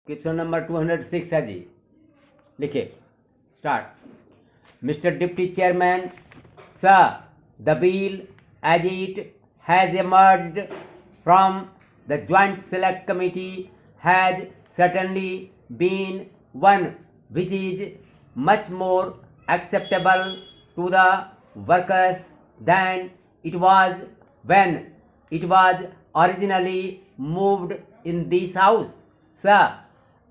Question number 206 है जी। लिखिए start. Mister deputy chairman sir, the bill as it has emerged from the joint select committee has certainly been one which is much more acceptable to the workers than it was when it was originally moved in this house. Sir,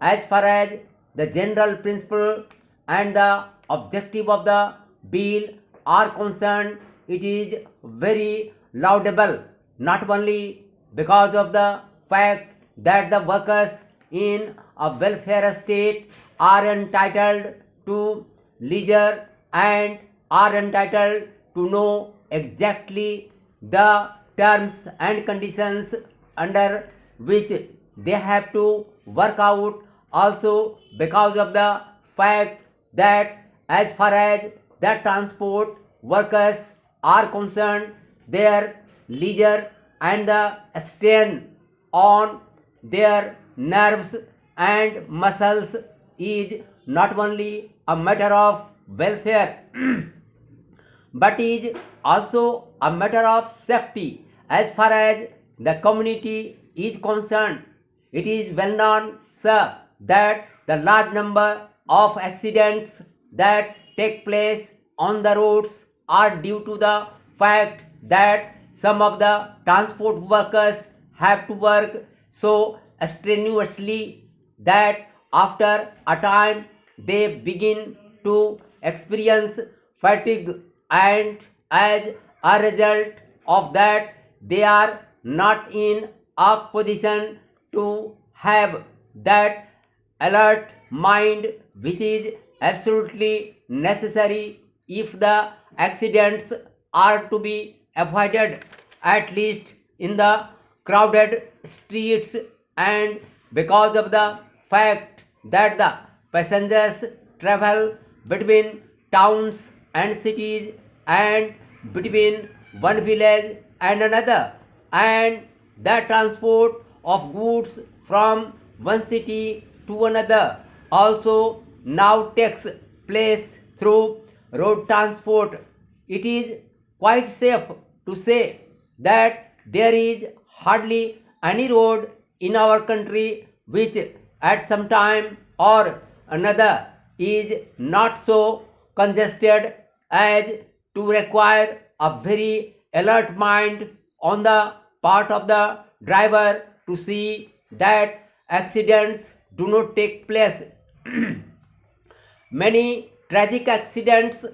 as far as the general principle and the objective of the bill are concerned, it is very laudable, not only because of the fact that the workers in a welfare state are entitled to leisure and are entitled to know exactly the terms and conditions under which they have to work out, also because of the fact that as far as the transport workers are concerned, their leisure and the strain on their nerves and muscles is not only a matter of welfare but is also a matter of safety as far as the community is concerned. It is well known, sir, that the large number of accidents that take place on the roads are due to the fact that some of the transport workers have to work so strenuously that after a time they begin to experience fatigue, and as a result of that they are not in a position to have that alert mind which is absolutely necessary if the accidents are to be avoided, at least in the crowded streets, and because of the fact that the passengers travel between towns and cities and between one village and another, and the transport of goods from one city to another also now takes place through road transport. It is quite safe to say that there is hardly any road in our country which at some time or another is not so congested as to require a very alert mind on the part of the driver to see that accidents do not take place. Many tragic accidents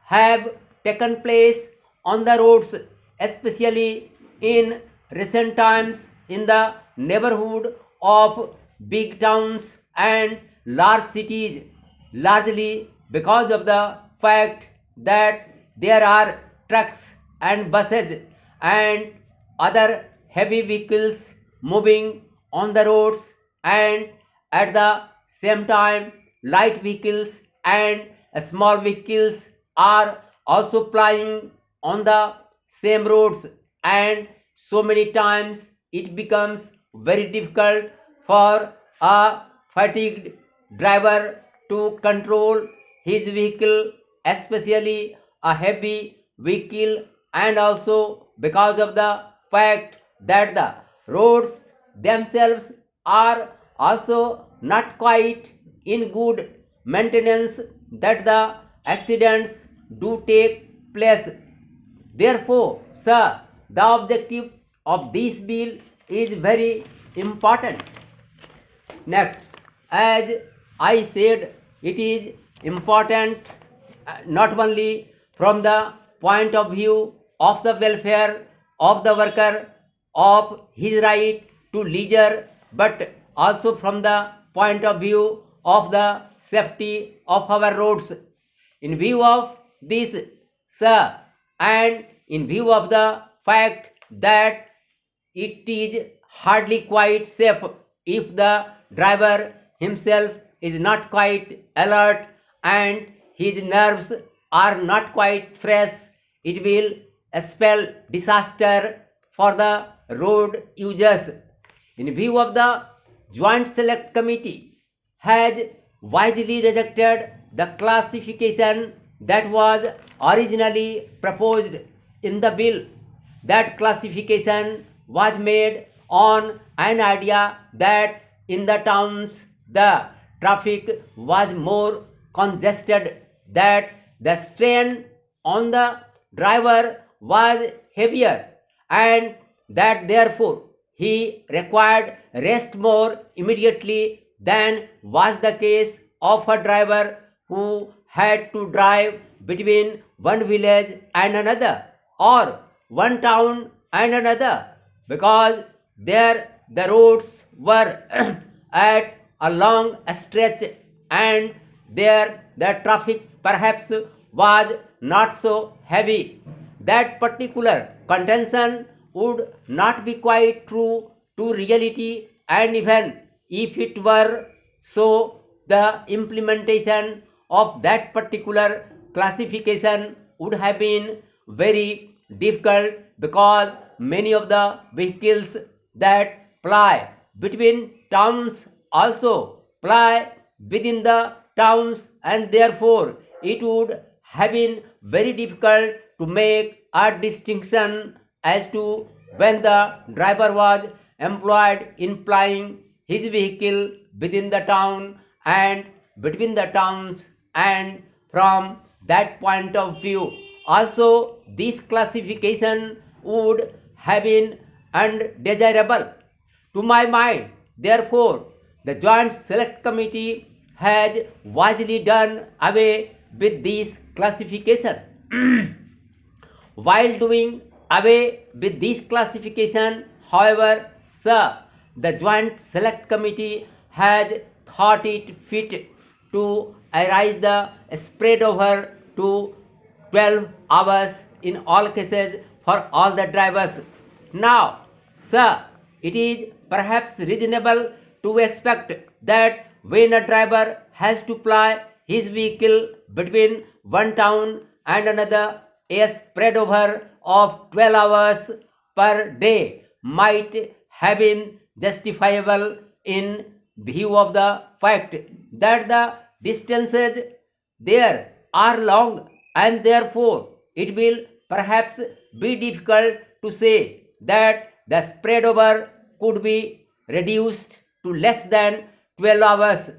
have taken place on the roads, especially in recent times in the neighborhood of big towns and large cities, largely because of the fact that there are trucks and buses and other heavy vehicles moving on the roads, and at the same time light vehicles and small vehicles are also plying on the same roads, and so many times it becomes very difficult for a fatigued driver to control his vehicle, especially a heavy vehicle, and also because of the fact that the roads themselves are also not quite in good maintenance, that the accidents do take place. Therefore, sir, the objective of this bill is very important. Next, as I said, it is important not only from the point of view of the welfare of the worker, of his right to leisure, but also from the point of view of the safety of our roads. In view of this, sir, and in view of the fact that it is hardly quite safe if the driver himself is not quite alert and his nerves are not quite fresh, it will spell disaster for the road users. In view of the Joint Select Committee has wisely rejected the classification that was originally proposed in the bill. That classification was made on an idea that in the towns the traffic was more congested, that the strain on the driver was heavier, and that therefore he required rest more immediately than was the case of a driver who had to drive between one village and another, or one town and another, because there the roads were at a long stretch, and there the traffic perhaps was not so heavy. That particular contention would not be quite true to reality, and even if it were so, the implementation of that particular classification would have been very difficult, because many of the vehicles that ply between towns also ply within the towns, and therefore it would have been very difficult to make a distinction as to when the driver was employed in plying his vehicle within the town and between the towns, and from that point of view also this classification would have been undesirable to my mind. Therefore, the Joint Select Committee has wisely done away with this classification. While doing away with this classification, however, sir, the Joint Select Committee has thought it fit to arise the spread over to 12 hours in all cases for all the drivers. Now, sir, it is perhaps reasonable to expect that when a driver has to ply his vehicle between one town and another, a spread over of 12 hours per day might have been justifiable in view of the fact that the distances there are long, and therefore it will perhaps be difficult to say that the spread over could be reduced to less than 12 hours.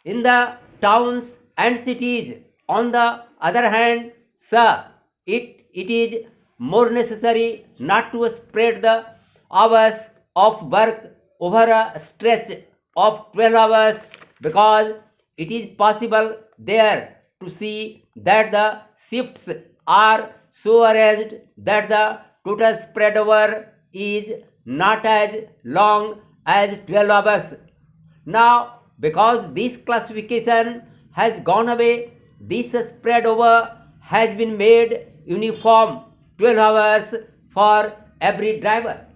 In the towns and cities, on the other hand, sir, it is more necessary not to spread the hours of work over a stretch of 12 hours, because it is possible there to see that the shifts are so arranged that the total spread over is not as long as 12 hours. Now, because this classification has gone away, this spread over has been made uniform 12 hours for every driver.